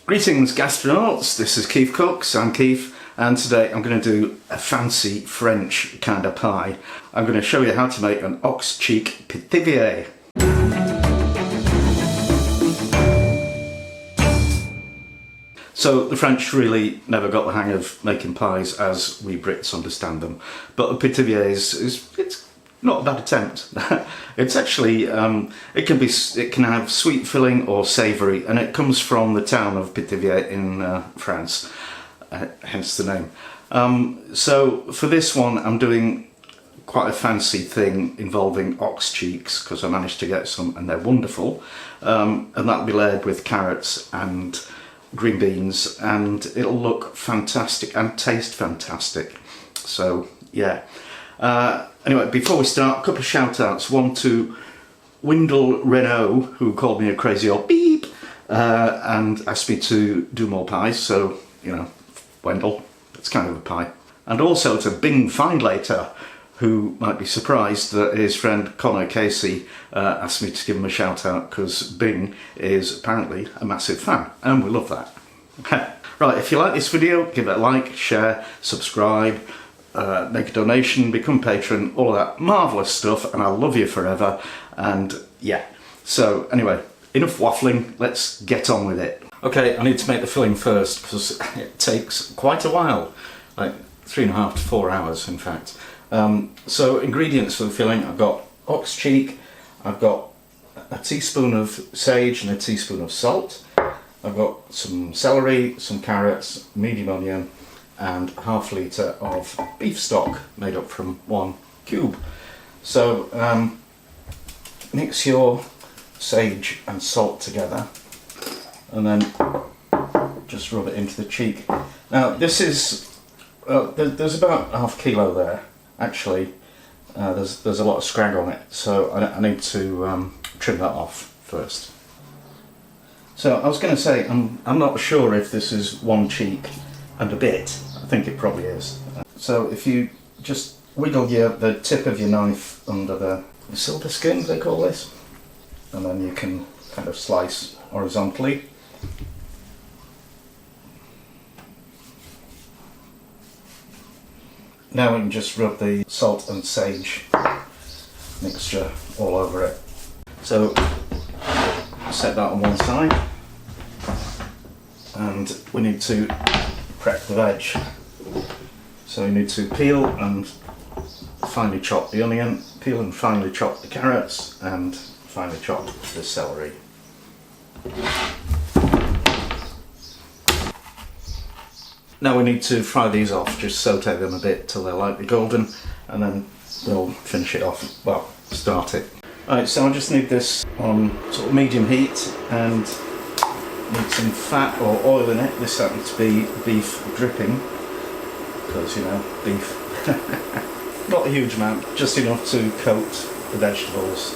Greetings gastronauts, this is KeefCooks, I'm Keef, and today I'm going to do a fancy French kind of pie. I'm going to show you how to make an ox cheek Pithivier. So the French really never got the hang of making pies as we Brits understand them, but the Pithiviers it's not a bad attempt. It's actually it can have sweet filling or savoury, and it comes from the town of Pithivier in France, hence the name. So for this one I'm doing quite a fancy thing involving ox cheeks because I managed to get some and they're wonderful, and that'll be layered with carrots and green beans, and it'll look fantastic and taste fantastic. So yeah. Anyway, before we start, a couple of shout outs. One to Windle Renault, who called me a crazy old beep and asked me to do more pies. So, you know, Wendell, it's kind of a pie. And also to Bing Findlater, who might be surprised that his friend Connor Casey asked me to give him a shout out because Bing is apparently a massive fan, and we love that. Right, if you like this video, give it a like, share, subscribe, make a donation, become a patron, all of that marvellous stuff, and I'll love you forever. And yeah, so anyway, enough waffling, let's get on with it. Okay, I need to make the filling first because it takes quite a while, like 3.5 to 4 hours in fact. So ingredients for the filling: I've got ox cheek, I've got a teaspoon of sage and a teaspoon of salt, I've got some celery, some carrots, medium onion, and ½ litre of beef stock made up from 1 cube. So mix your sage and salt together and then just rub it into the cheek. Now this is, there's about ½ kilo there actually. There's a lot of scrag on it, so I need to trim that off first. So I was going to say, I'm not sure if this is 1 cheek and a bit. I think it probably is. So if you just wiggle the tip of your knife under the silver skin, they call this, and then you can kind of slice horizontally. Now we can just rub the salt and sage mixture all over it. So set that on one side, and we need to prep the veg. So you need to peel and finely chop the onion, peel and finely chop the carrots, and finely chop the celery. Now we need to fry these off, just saute them a bit till they're lightly golden, and then we'll finish it off, well, start it. Alright, so I just need this on sort of medium heat and need some fat or oil in it. This happens to be beef dripping, because, you know, beef. Not a huge amount, just enough to coat the vegetables.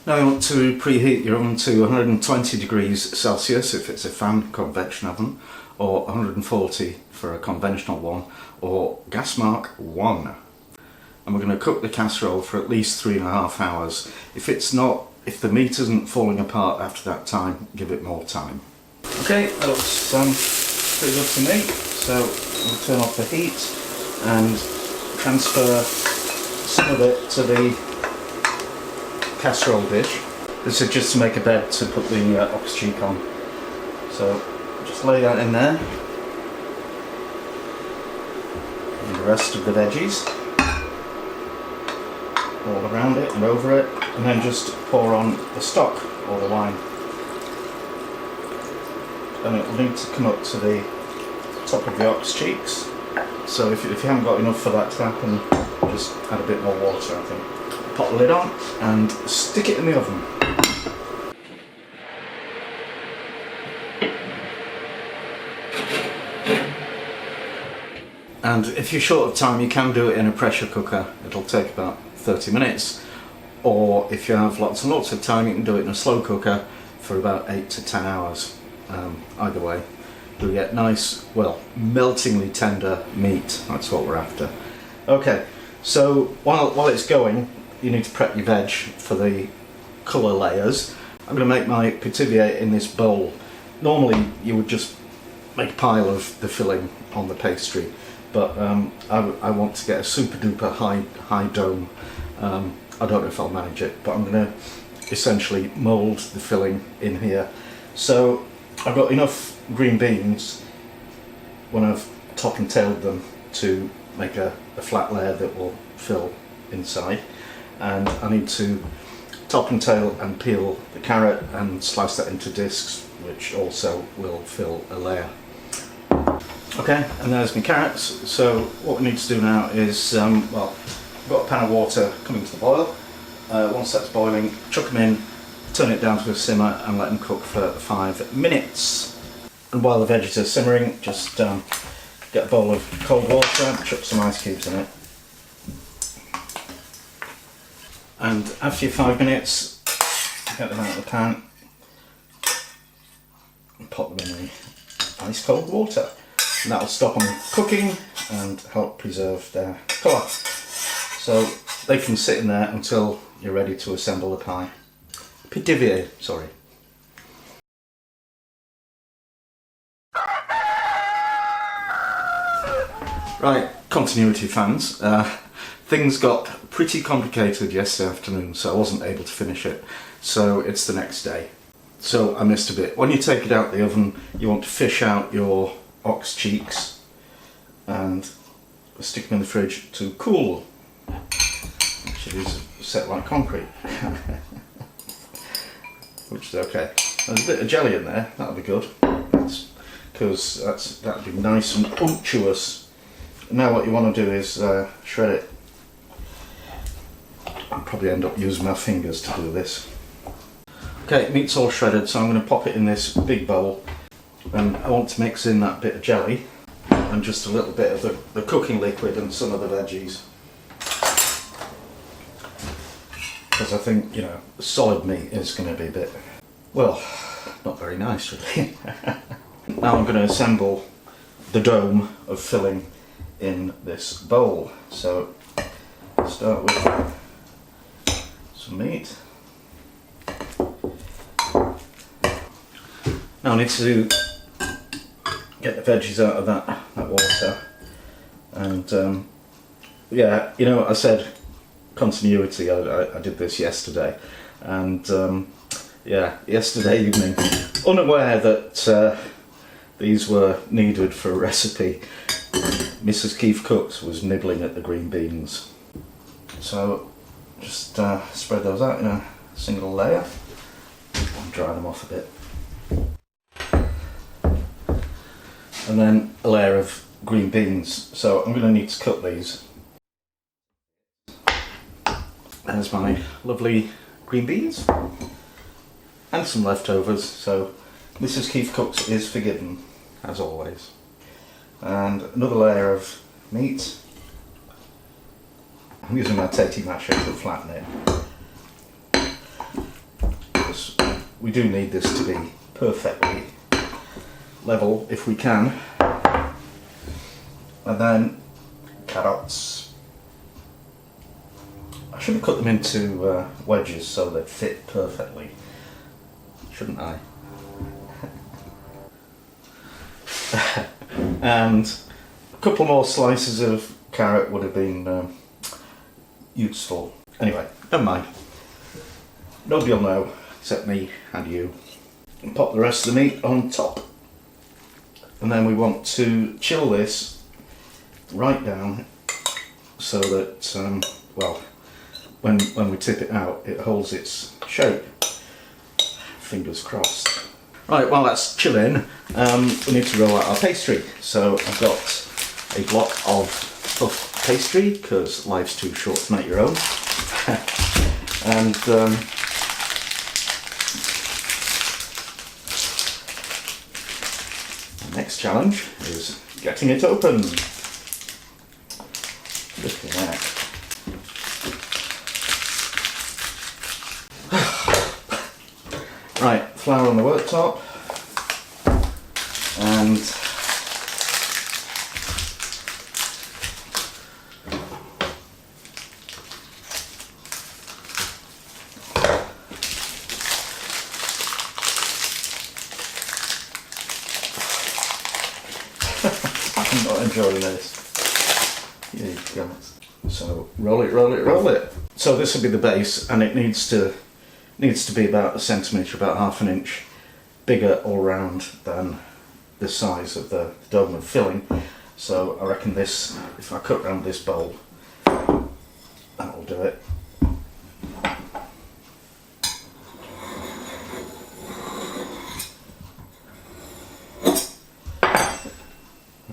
Now you want to preheat your oven to 120 degrees Celsius if it's a fan convection oven, or 140 for a conventional one, or gas mark 1. And we're going to cook the casserole for at least 3.5 hours. If the meat isn't falling apart after that time, give it more time. Okay, that looks pretty good to me. So I'll turn off the heat and transfer some of it to the casserole dish. This is just to make a bed to put the ox cheek on. So just lay that in there, and the rest of the veggies all around it and over it, and then just pour on the stock or the wine. And it will need to come up to the top of the ox cheeks. So if you haven't got enough for that to happen, just add a bit more water, I think. Pop the lid on and stick it in the oven. And if you're short of time, you can do it in a pressure cooker. It'll take about 30 minutes. Or if you have lots and lots of time, you can do it in a slow cooker for about 8 to 10 hours. Either way, you'll get nice, well, meltingly tender meat. That's what we're after. Okay, So while it's going, you need to prep your veg for the colour layers. I'm going to make my Pithivier in this bowl. Normally you would just make a pile of the filling on the pastry, but I want to get a super duper high dome. I don't know if I'll manage it, but I'm going to essentially mould the filling in here. So I've got enough green beans when I've top and tailed them to make a flat layer that will fill inside, and I need to top and tail and peel the carrot and slice that into discs, which also will fill a layer. Okay, and there's my carrots. So what we need to do now is, well, I've got a pan of water coming to the boil. Once that's boiling, chuck them in, turn it down to a simmer and let them cook for 5 minutes. And while the veggies are simmering, just get a bowl of cold water, chuck some ice cubes in it. And after your 5 minutes, get them out of the pan and pop them in the ice cold water. And that'll stop them cooking and help preserve their colour. So they can sit in there until you're ready to assemble the pie. Pithivier, sorry. Right, continuity fans. Things got pretty complicated yesterday afternoon, so I wasn't able to finish it. So it's the next day. So I missed a bit. When you take it out the oven, you want to fish out your ox cheeks and stick them in the fridge to cool. Actually, these are set like concrete. Which is okay. There's a bit of jelly in there, that'll be good. Because that'll be nice and unctuous. Now what you want to do is shred it. I'll probably end up using my fingers to do this. Okay, meat's all shredded, so I'm going to pop it in this big bowl. And I want to mix in that bit of jelly and just a little bit of the cooking liquid and some of the veggies. Because I think, you know, solid meat is going to be a bit, well, not very nice really. Now I'm going to assemble the dome of filling in this bowl. So start with some meat. Now I need to get the veggies out of that water, and yeah, you know, I said continuity. I did this yesterday, and yeah, yesterday evening, unaware that these were needed for a recipe, Mrs. KeefCooks was nibbling at the green beans. So just spread those out in a single layer and dry them off a bit. And then a layer of green beans. So I'm going to need to cut these. There's my lovely green beans. And some leftovers, so Mrs. KeefCooks is forgiven, as always. And another layer of meat. I'm using my tatty masher to flatten it. Because we do need this to be perfectly level if we can. And then carrots. I should have cut them into wedges so they'd fit perfectly, shouldn't I? And a couple more slices of carrot would have been useful. Anyway, never mind. Nobody will know except me and you. And pop the rest of the meat on top. And then we want to chill this right down so that, well, when we tip it out, it holds its shape. Fingers crossed. Right, while that's chilling, we need to roll out our pastry. So I've got a block of puff pastry, because life's too short to make your own. And the next challenge is getting it open. Look at that. Right, flour on the worktop, and enjoying this. Here you go. So roll it, roll it, roll it. So this will be the base, and it needs to be about a centimetre, about half an inch bigger all round than the size of the dome of filling. So I reckon this, if I cut round this bowl, that'll do it.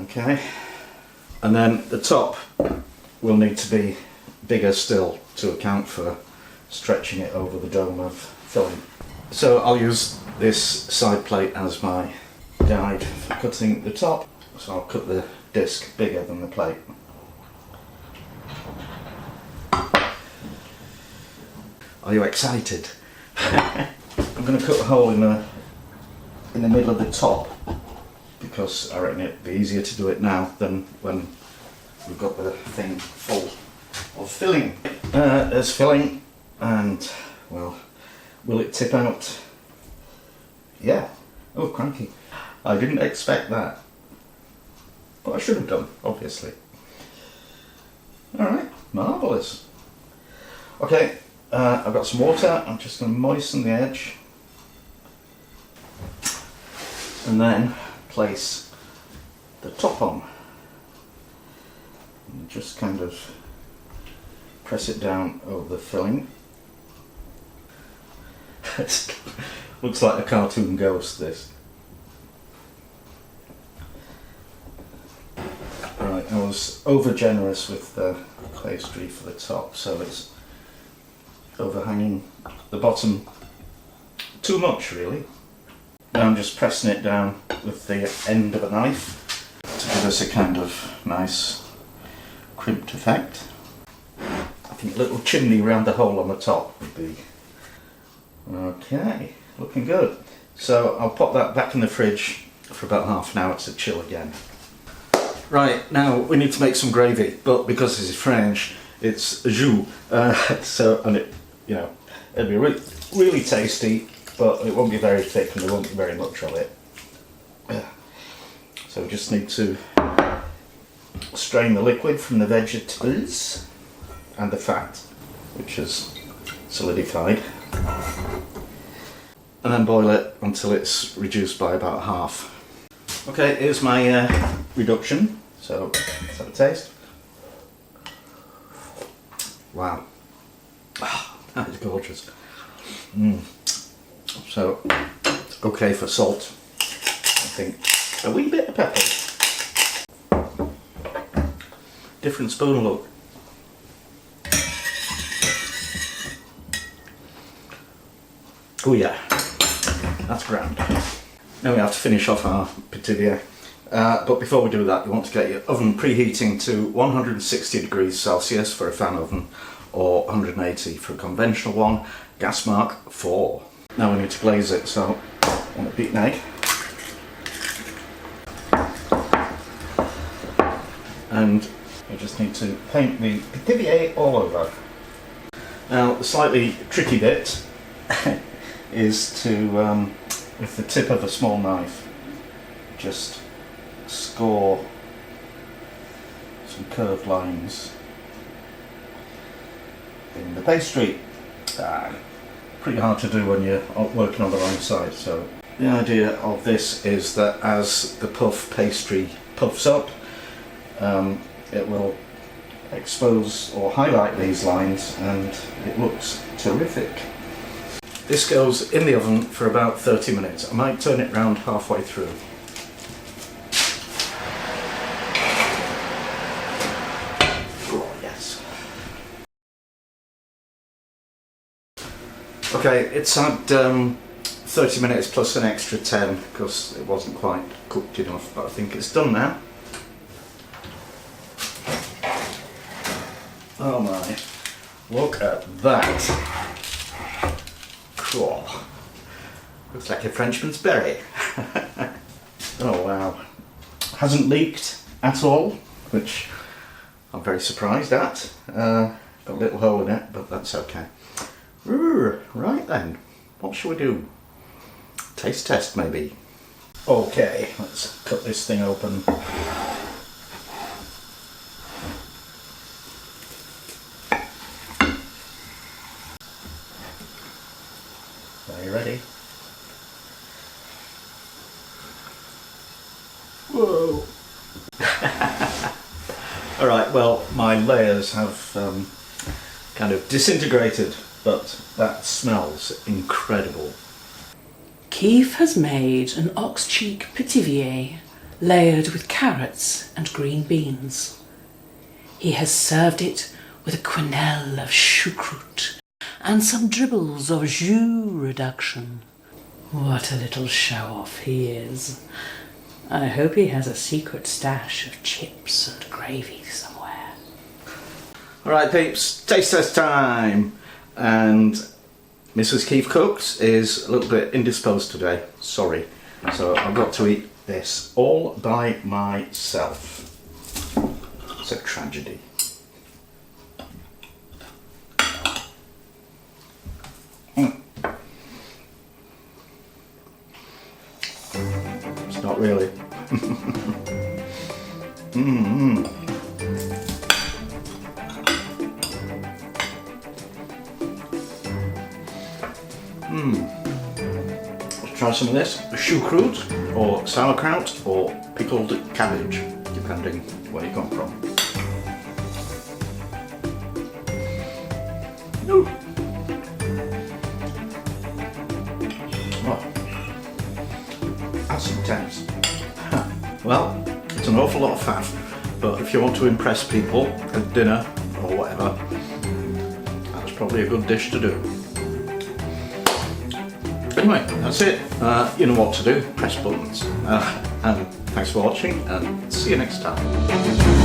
Okay, and then the top will need to be bigger still to account for stretching it over the dome of filling. So I'll use this side plate as my guide for cutting the top. So I'll cut the disc bigger than the plate. Are you excited? I'm going to cut a hole in the middle of the top, because I reckon it'd be easier to do it now than when we've got the thing full of filling. There's filling, and well, will it tip out? Yeah. Oh, cranky. I didn't expect that, but I should have done, obviously. Alright, marvellous. Okay, I've got some water. I'm just going to moisten the edge, and then place the top on, and just kind of press it down over the filling. Looks like a cartoon ghost, this. Right, I was over generous with the pastry for the top, so it's overhanging the bottom too much, really. Now I'm just pressing it down with the end of a knife to give us a kind of nice crimped effect. I think a little chimney round the hole on the top would be okay. Looking good. So I'll pop that back in the fridge for about half an hour to chill again. Right, now we need to make some gravy, but because this is French, it's jus. And it, you know, it'll be really tasty, but it won't be very thick and there won't be very much of it. So we just need to strain the liquid from the vegetables and the fat, which is solidified, and then boil it until it's reduced by about half. Okay, here's my reduction, so let's have a taste. Wow, that is gorgeous. So, okay for salt, I think. A wee bit of pepper. Different spoon look. Oh yeah, that's grand. Now we have to finish off our Pithivier. But before we do that, you want to get your oven preheating to 160 degrees Celsius for a fan oven, or 180 for a conventional one. Gas mark 4. Now we need to glaze it, so I want a beaten egg. And we just need to paint the Pithivier all over. Now the slightly tricky bit is to, with the tip of a small knife, just score some curved lines in the pastry. Pretty hard to do when you're working on the wrong side. So the idea of this is that as the puff pastry puffs up, it will expose or highlight these lines, and it looks terrific. This goes in the oven for about 30 minutes. I might turn it round halfway through. Oh, yes. Okay, it's had 30 minutes plus an extra 10 because it wasn't quite cooked enough, but I think it's done now. Oh my, look at that. Cool. Looks like a Frenchman's berry. Oh wow. Hasn't leaked at all, which I'm very surprised at. Got a little hole in it, but that's okay. Right then, what shall we do? Taste test maybe? Okay, let's cut this thing open. Are you ready? Whoa! Alright, well, my layers have kind of disintegrated, but that smells incredible. Keef has made an ox cheek pithivier layered with carrots and green beans. He has served it with a quenelle of choucroute and some dribbles of jus reduction. What a little show-off he is. I hope he has a secret stash of chips and gravy somewhere. Alright peeps, taste test time! And Mrs. KeefCooks is a little bit indisposed today, sorry. So I've got to eat this all by myself. It's a tragedy. It's not really. Let's try some of this. Choucroute or sauerkraut or pickled cabbage, depending where you come from. Ooh. Oh, that's intense. Well, it's an awful lot of fat, but if you want to impress people at dinner or whatever, that's probably a good dish to do. Anyway, that's it. You know what to do. Press buttons. And thanks for watching, and see you next time.